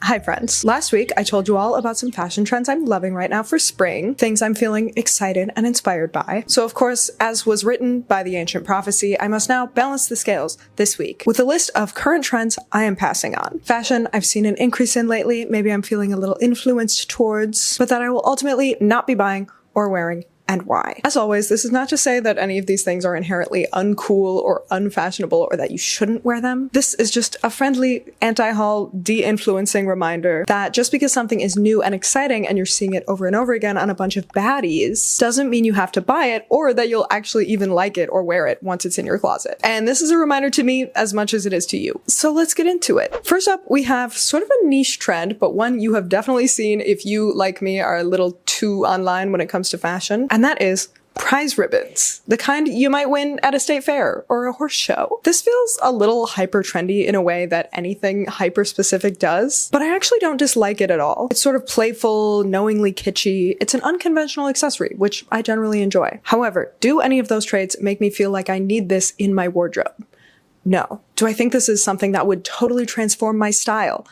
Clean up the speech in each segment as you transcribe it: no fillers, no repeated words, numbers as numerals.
Hi friends. Last week I told you all about some fashion trends I'm loving right now for spring, things I'm feeling excited and inspired by. So of course, as was written by the ancient prophecy, I must now balance the scales this week with a list of current trends I am passing on. Fashion I've seen an increase in lately, maybe I'm feeling a little influenced towards, but that I will ultimately not be buying or wearing, and why. As always, this is not to say that any of these things are inherently uncool or unfashionable or that you shouldn't wear them. This is just a friendly anti-haul, de-influencing reminder that just because something is new and exciting and you're seeing it over and over again on a bunch of baddies doesn't mean you have to buy it or that you'll actually even like it or wear it once it's in your closet. And this is a reminder to me as much as it is to you. So let's get into it. First up, we have sort of a niche trend, but one you have definitely seen if you, like me, are a little too online when it comes to fashion. And that is prize ribbons, the kind you might win at a state fair or a horse show. This feels a little hyper trendy in a way that anything hyper specific does, but I actually don't dislike it at all. It's sort of playful, knowingly kitschy. It's an unconventional accessory, which I generally enjoy. However, do any of those traits make me feel like I need this in my wardrobe? No. Do I think this is something that would totally transform my style?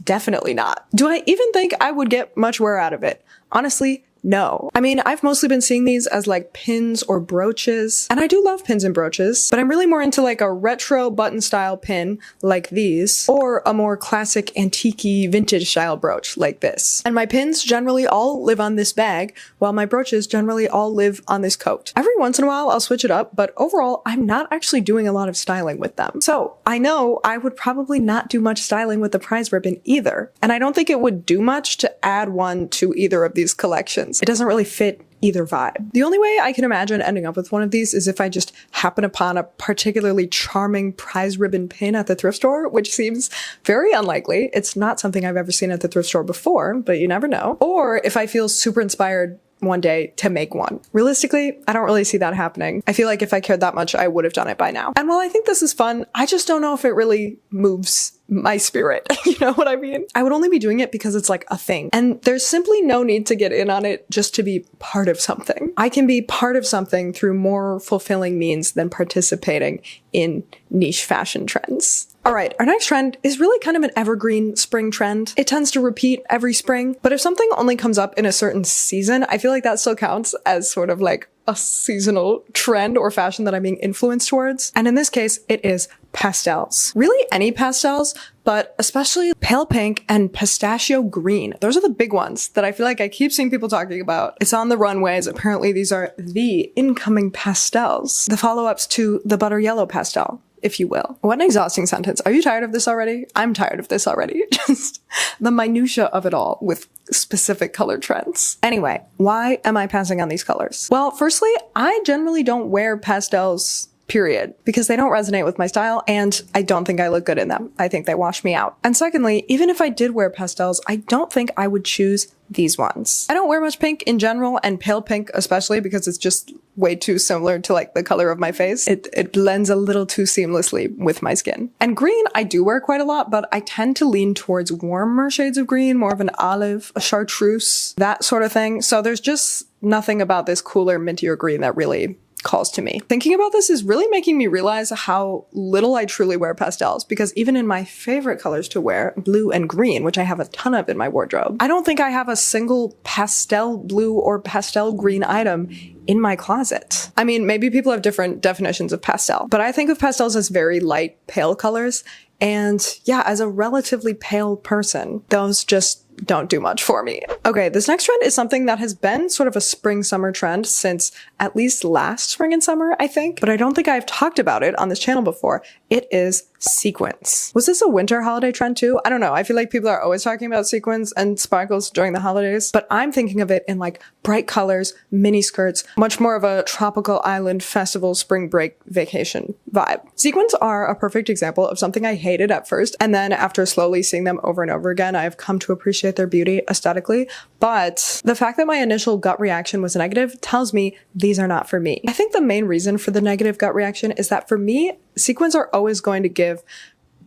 Definitely not. Do I even think I would get much wear out of it? Honestly, no. I mean, I've mostly been seeing these as like pins or brooches, and I do love pins and brooches, but I'm really more into like a retro button style pin like these, or a more classic antique-y vintage style brooch like this. And my pins generally all live on this bag, while my brooches generally all live on this coat. Every once in a while I'll switch it up, but overall I'm not actually doing a lot of styling with them. So I know I would probably not do much styling with the prize ribbon either, and I don't think it would do much to add one to either of these collections. It doesn't really fit either vibe. The only way I can imagine ending up with one of these is if I just happen upon a particularly charming prize ribbon pin at the thrift store, which seems very unlikely. It's not something I've ever seen at the thrift store before, but you never know. Or if I feel super inspired one day to make one. Realistically, I don't really see that happening. I feel like if I cared that much, I would have done it by now. And while I think this is fun, I just don't know if it really moves my spirit. You know what I mean? I would only be doing it because it's like a thing. And there's simply no need to get in on it just to be part of something. I can be part of something through more fulfilling means than participating in niche fashion trends. All right, our next trend is really kind of an evergreen spring trend. It tends to repeat every spring, but if something only comes up in a certain season, I feel like that still counts as sort of like a seasonal trend or fashion that I'm being influenced towards. And in this case, it is pastels. Really any pastels, but especially pale pink and pistachio green. Those are the big ones that I feel like I keep seeing people talking about. It's on the runways. Apparently these are the incoming pastels, the follow-ups to the butter yellow pastel, if you will. What an exhausting sentence. Are you tired of this already? I'm tired of this already. Just the minutia of it all with specific color trends. Anyway, why am I passing on these colors? Well, firstly, I generally don't wear pastels, period, because they don't resonate with my style and I don't think I look good in them. I think they wash me out. And secondly, even if I did wear pastels, I don't think I would choose these ones. I don't wear much pink in general, and pale pink especially, because it's just way too similar to like the color of my face. It blends a little too seamlessly with my skin. And green I do wear quite a lot, but I tend to lean towards warmer shades of green, more of an olive, a chartreuse, that sort of thing. So there's just nothing about this cooler, mintier green that really calls to me. Thinking about this is really making me realize how little I truly wear pastels, because even in my favorite colors to wear, blue and green, which I have a ton of in my wardrobe, I don't think I have a single pastel blue or pastel green item in my closet. I mean, maybe people have different definitions of pastel, but I think of pastels as very light, pale colors. And yeah, as a relatively pale person, those just don't do much for me. Okay, this next trend is something that has been sort of a spring-summer trend since at least last spring and summer, I think, but I don't think I've talked about it on this channel before. It is sequins. Was this a winter holiday trend too? I don't know. I feel like people are always talking about sequins and sparkles during the holidays, but I'm thinking of it in like bright colors, mini skirts, much more of a tropical island festival spring break vacation vibe. Sequins are a perfect example of something I hated at first, and then after slowly seeing them over and over again, I've come to appreciate their beauty aesthetically. But the fact that my initial gut reaction was negative tells me these are not for me. I think the main reason for the negative gut reaction is that for me, sequins are always going to give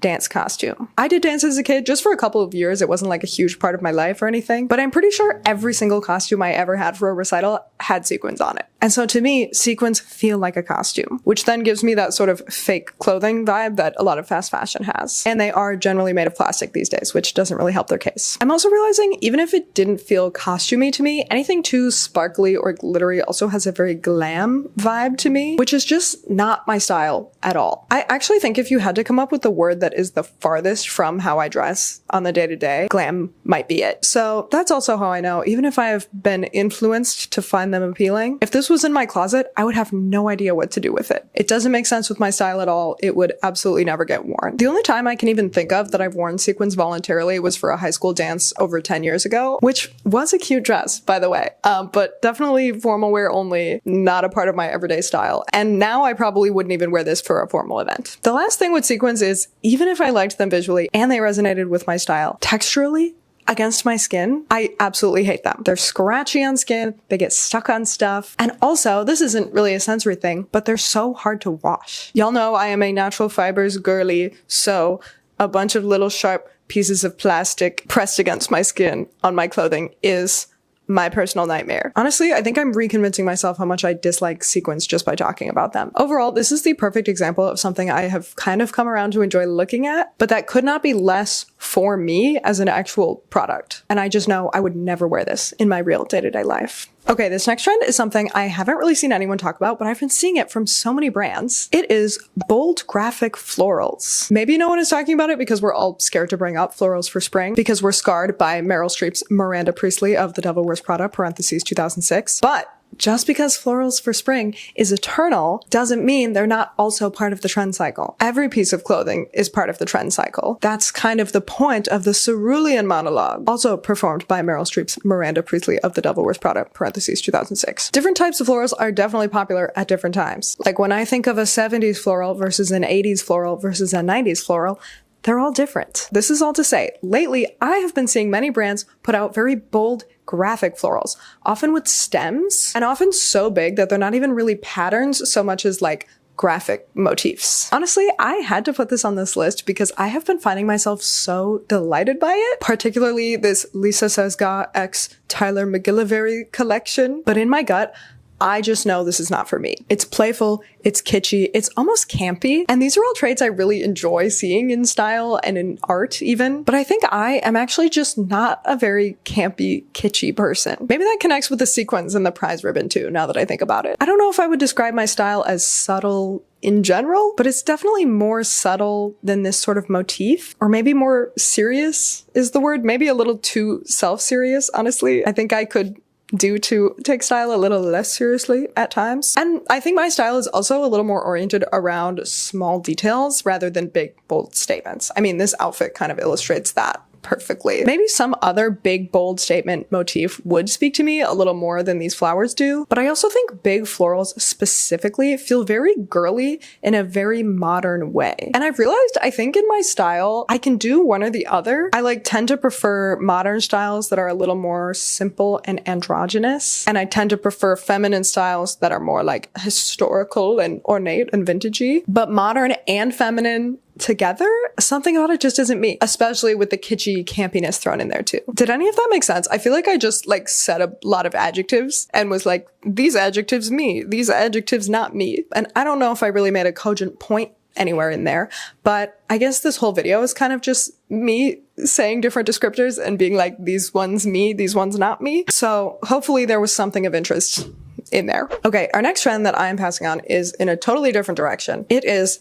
dance costume. I did dance as a kid just for a couple of years. It wasn't like a huge part of my life or anything, but I'm pretty sure every single costume I ever had for a recital had sequins on it. And so to me, sequins feel like a costume, which then gives me that sort of fake clothing vibe that a lot of fast fashion has. And they are generally made of plastic these days, which doesn't really help their case. I'm also realizing even if it didn't feel costumey to me, anything too sparkly or glittery also has a very glam vibe to me, which is just not my style at all. I actually think if you had to come up with the word that is the farthest from how I dress on the day-to-day, glam might be it. So that's also how I know, even if I have been influenced to find them appealing, if this was in my closet, I would have no idea what to do with it. It doesn't make sense with my style at all. It would absolutely never get worn. The only time I can even think of that I've worn sequins voluntarily was for a high school dance over 10 years ago, which was a cute dress, by the way, but definitely formal wear only, not a part of my everyday style. And now I probably wouldn't even wear this for a formal event. The last thing with sequins is, even if I liked them visually and they resonated with my style, texturally, against my skin, I absolutely hate them. They're scratchy on skin, they get stuck on stuff, and also, this isn't really a sensory thing, but they're so hard to wash. Y'all know I am a natural fibers girly, so a bunch of little sharp pieces of plastic pressed against my skin on my clothing is my personal nightmare. Honestly, I think I'm reconvincing myself how much I dislike sequins just by talking about them. Overall, this is the perfect example of something I have kind of come around to enjoy looking at, but that could not be less for me as an actual product. And I just know I would never wear this in my real day-to-day life. Okay, this next trend is something I haven't really seen anyone talk about, but I've been seeing it from so many brands. It is bold graphic florals. Maybe no one is talking about it because we're all scared to bring up florals for spring because we're scarred by Meryl Streep's Miranda Priestley of The Devil Wears Prada, parentheses 2006. But just because florals for spring is eternal doesn't mean they're not also part of the trend cycle. Every piece of clothing is part of the trend cycle. That's kind of the point of the cerulean monologue, also performed by Meryl Streep's Miranda Priestley of The Devil Wears Prada, parentheses 2006. Different types of florals are definitely popular at different times. Like when I think of a 70s floral versus an 80s floral versus a 90s floral, they're all different. This is all to say, lately I have been seeing many brands put out very bold graphic florals, often with stems, and often so big that they're not even really patterns so much as like graphic motifs. Honestly, I had to put this on this list because I have been finding myself so delighted by it, particularly this Lisa Sesga x Tyler McGillivray collection. But in my gut, I just know this is not for me. It's playful, it's kitschy, it's almost campy, and these are all traits I really enjoy seeing in style and in art even, but I think I am actually just not a very campy, kitschy person. Maybe that connects with the sequins and the prize ribbon too, now that I think about it. I don't know if I would describe my style as subtle in general, but it's definitely more subtle than this sort of motif, or maybe more serious is the word, maybe a little too self-serious, honestly. I think I could to take style a little less seriously at times. And I think my style is also a little more oriented around small details rather than big, bold statements. I mean, this outfit kind of illustrates that perfectly. Maybe some other big, bold statement motif would speak to me a little more than these flowers do, but I also think big florals specifically feel very girly in a very modern way. And I've realized I think in my style, I can do one or the other. I tend to prefer modern styles that are a little more simple and androgynous, and I tend to prefer feminine styles that are more like historical and ornate and vintagey. But modern and feminine together, something about it just isn't me, especially with the kitschy campiness thrown in there too. Did any of that make sense? I feel like I just said a lot of adjectives and was like, these adjectives me, these adjectives not me. And I don't know if I really made a cogent point anywhere in there, but I guess this whole video is kind of just me saying different descriptors and being like, these ones me, these ones not me. So hopefully there was something of interest in there. Okay, our next trend that I am passing on is in a totally different direction. It is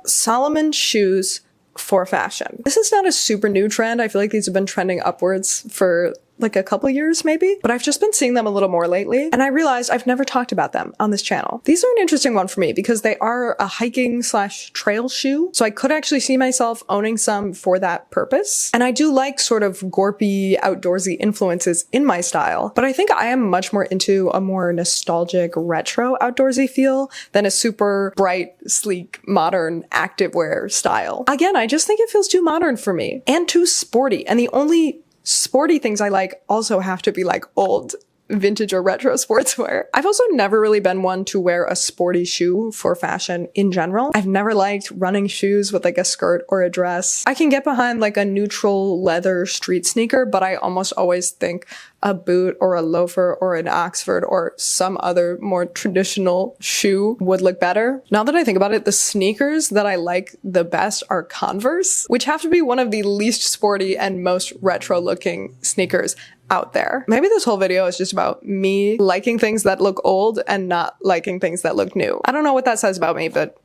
Solomon shoes for fashion. This is not a super new trend. I feel like these have been trending upwards for a couple years maybe, but I've just been seeing them a little more lately, and I realized I've never talked about them on this channel. These are an interesting one for me because they are a hiking / trail shoe, so I could actually see myself owning some for that purpose. And I do like sort of gorpy, outdoorsy influences in my style, but I think I am much more into a more nostalgic, retro outdoorsy feel than a super bright, sleek, modern activewear style. Again, I just think it feels too modern for me and too sporty, and the only sporty things I like also have to be old vintage or retro sportswear. I've also never really been one to wear a sporty shoe for fashion in general. I've never liked running shoes with like a skirt or a dress. I can get behind like a neutral leather street sneaker, but I almost always think a boot or a loafer or an Oxford or some other more traditional shoe would look better. Now that I think about it, the sneakers that I like the best are Converse, which have to be one of the least sporty and most retro looking sneakers out there. Maybe this whole video is just about me liking things that look old and not liking things that look new. I don't know what that says about me, but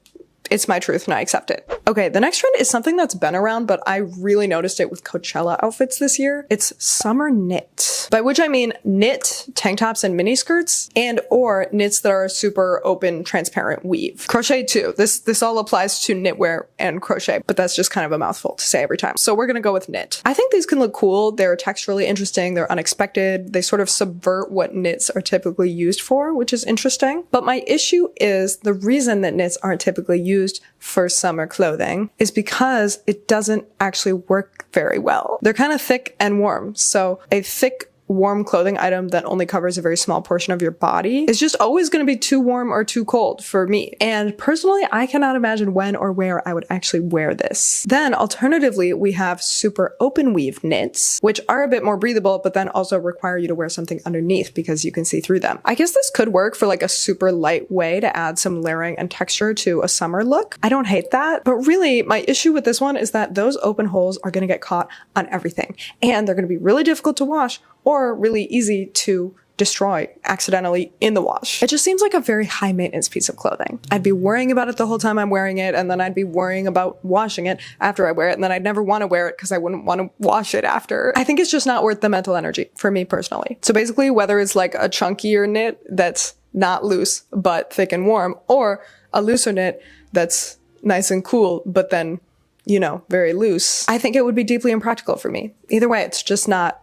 it's my truth and I accept it. Okay, the next trend is something that's been around, but I really noticed it with Coachella outfits this year. It's summer knit, by which I mean knit tank tops and mini skirts and or knits that are super open, transparent weave. Crochet too. This all applies to knitwear and crochet, but that's just kind of a mouthful to say every time. So we're gonna go with knit. I think these can look cool. They're texturally interesting. They're unexpected. They sort of subvert what knits are typically used for, which is interesting. But my issue is the reason that knits aren't typically used for summer clothing is because it doesn't actually work very well. They're kind of thick and warm. So a thick, warm clothing item that only covers a very small portion of your body is just always going to be too warm or too cold for me. And personally, I cannot imagine when or where I would actually wear this. Then alternatively, we have super open weave knits, which are a bit more breathable, but then also require you to wear something underneath because you can see through them. I guess this could work for like a super light way to add some layering and texture to a summer look. I don't hate that, but really my issue with this one is that those open holes are going to get caught on everything and they're going to be really difficult to wash or really easy to destroy accidentally in the wash. It just seems like a very high maintenance piece of clothing. I'd be worrying about it the whole time I'm wearing it, and then I'd be worrying about washing it after I wear it, and then I'd never want to wear it because I wouldn't want to wash it after. I think it's just not worth the mental energy for me personally. So basically, whether it's like a chunkier knit that's not loose but thick and warm, or a looser knit that's nice and cool but then, you know, very loose, I think it would be deeply impractical for me. Either way, it's not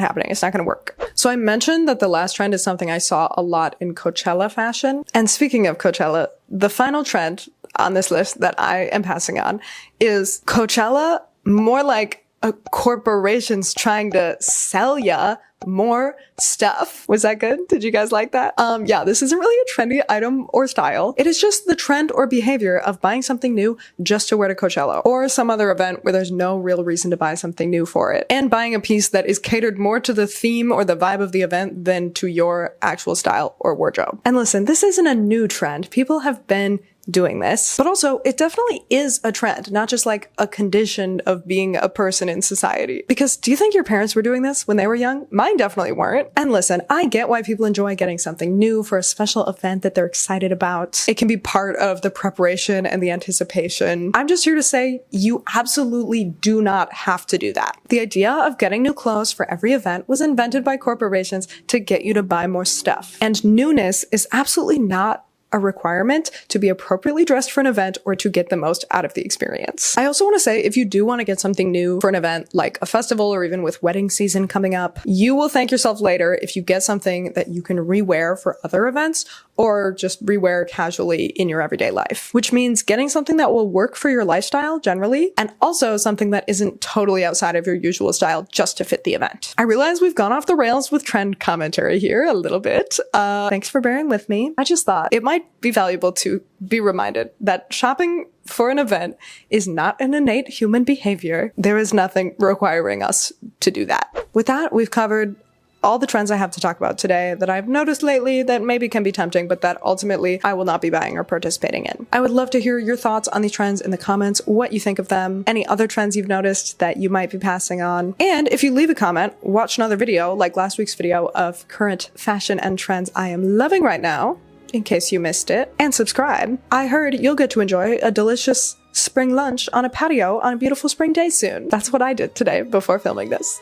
happening. It's not going to work. So I mentioned that the last trend is something I saw a lot in Coachella fashion. And speaking of Coachella, the final trend on this list that I am passing on is Coachella more like a corporation's trying to sell ya more stuff. Was that good? Did you guys like that? Yeah, this isn't really a trendy item or style. It is just the trend or behavior of buying something new just to wear to Coachella or some other event where there's no real reason to buy something new for it, and buying a piece that is catered more to the theme or the vibe of the event than to your actual style or wardrobe. And listen, this isn't a new trend. People have been doing this, but also it definitely is a trend, not just like a condition of being a person in society. Because do you think your parents were doing this when they were young? Mine definitely weren't. And listen, I get why people enjoy getting something new for a special event that they're excited about. It can be part of the preparation and the anticipation. I'm just here to say you absolutely do not have to do that. The idea of getting new clothes for every event was invented by corporations to get you to buy more stuff. And newness is absolutely not a requirement to be appropriately dressed for an event or to get the most out of the experience. I also want to say, if you do want to get something new for an event like a festival or even with wedding season coming up, you will thank yourself later if you get something that you can rewear for other events or just rewear casually in your everyday life, which means getting something that will work for your lifestyle generally, and also something that isn't totally outside of your usual style just to fit the event. I realize we've gone off the rails with trend commentary here a little bit. Thanks for bearing with me. I just thought it might be valuable to be reminded that shopping for an event is not an innate human behavior. There is nothing requiring us to do that. With that, we've covered all the trends I have to talk about today that I've noticed lately that maybe can be tempting, but that ultimately I will not be buying or participating in. I would love to hear your thoughts on these trends in the comments, what you think of them, any other trends you've noticed that you might be passing on. And if you leave a comment, watch another video like last week's video of current fashion and trends I am loving right now, in case you missed it, and subscribe. I heard you'll get to enjoy a delicious spring lunch on a patio on a beautiful spring day soon. That's what I did today before filming this.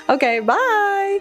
Okay, bye!